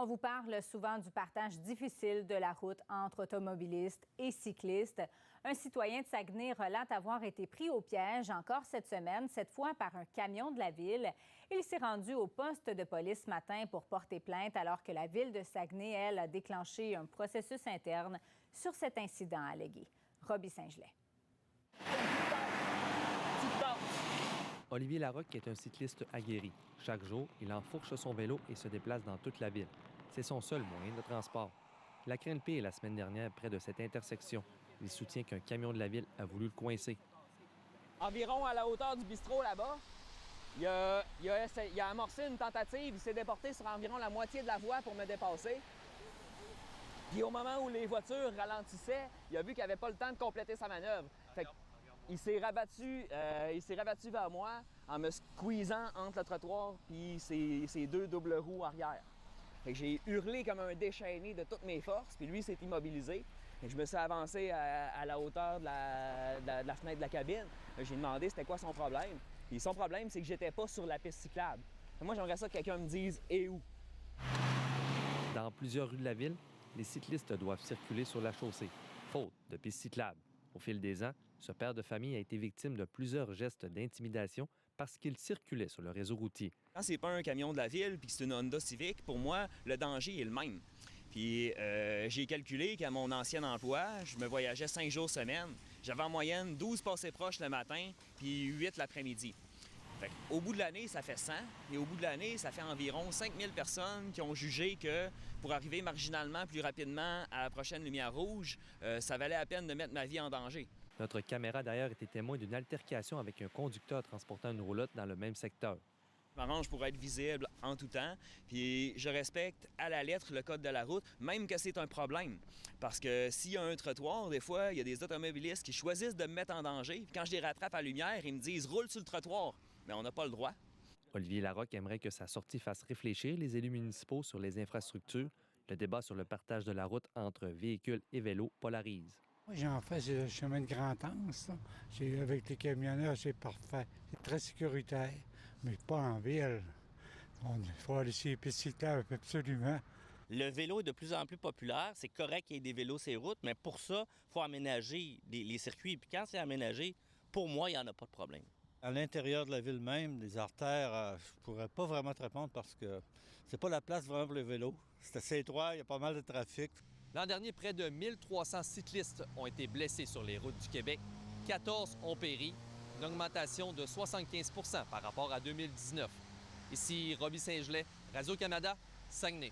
On vous parle souvent du partage difficile de la route entre automobilistes et cyclistes. Un citoyen de Saguenay relate avoir été pris au piège encore cette semaine, cette fois par un camion de la ville. Il s'est rendu au poste de police ce matin pour porter plainte alors que la ville de Saguenay, elle, a déclenché un processus interne sur cet incident allégué. Roby Saint-Gelais. Olivier Larocque est un cycliste aguerri. Chaque jour, il enfourche son vélo et se déplace dans toute la ville. C'est son seul moyen de transport. Il a craint le pire la semaine dernière près de cette intersection. Il soutient qu'un camion de la ville a voulu le coincer. Environ à la hauteur du bistrot là-bas, il a amorcé une tentative. Il s'est déporté sur environ la moitié de la voie pour me dépasser. Puis au moment où les voitures ralentissaient, il a vu qu'il n'avait pas le temps de compléter sa manœuvre. Fait il s'est rabattu vers moi en me squeezant entre le trottoir et ses deux doubles roues arrière. Fait que j'ai hurlé comme un déchaîné de toutes mes forces, puis lui s'est immobilisé. Et je me suis avancé à la hauteur de la fenêtre de la cabine. J'ai demandé c'était quoi son problème. Et son problème, c'est que j'étais pas sur la piste cyclable. Et moi, j'aimerais ça que quelqu'un me dise « et où ». Dans plusieurs rues de la ville, les cyclistes doivent circuler sur la chaussée, faute de pistes cyclables. Au fil des ans, ce père de famille a été victime de plusieurs gestes d'intimidation parce qu'il circulait sur le réseau routier. Quand c'est pas un camion de la ville puis que c'est une Honda Civic, pour moi, le danger est le même. Puis j'ai calculé qu'à mon ancien emploi, je me voyageais 5 jours semaine. J'avais en moyenne 12 passés proches le matin puis 8 l'après-midi. Au bout de l'année, ça fait 100. Et au bout de l'année, ça fait environ 5000 personnes qui ont jugé que pour arriver marginalement plus rapidement à la prochaine lumière rouge, ça valait la peine de mettre ma vie en danger. Notre caméra d'ailleurs était témoin d'une altercation avec un conducteur transportant une roulotte dans le même secteur. Je m'arrange pour être visible en tout temps, puis je respecte à la lettre le code de la route, même que c'est un problème. Parce que s'il y a un trottoir, des fois, il y a des automobilistes qui choisissent de me mettre en danger. Puis quand je les rattrape à la lumière, ils me disent « roule sur le trottoir ». Mais on n'a pas le droit. Olivier Larocque aimerait que sa sortie fasse réfléchir les élus municipaux sur les infrastructures. Le débat sur le partage de la route entre véhicules et vélos polarise. Moi, j'en fais le chemin de Grand-Anse. Avec les camionneurs, c'est parfait. C'est très sécuritaire, mais pas en ville. Il faut aller sur les pistes cyclables, absolument. Le vélo est de plus en plus populaire. C'est correct qu'il y ait des vélos sur les routes, mais pour ça, il faut aménager les circuits. Puis quand c'est aménagé, pour moi, il n'y en a pas de problème. À l'intérieur de la ville même, les artères, je ne pourrais pas vraiment te répondre parce que c'est pas la place vraiment pour le vélo. C'est assez étroit, il y a pas mal de trafic. L'an dernier, près de 1300 cyclistes ont été blessés sur les routes du Québec. 14 ont péri, une augmentation de 75 % par rapport à 2019. Ici Roby Saint-Gelais, Radio-Canada, Saguenay.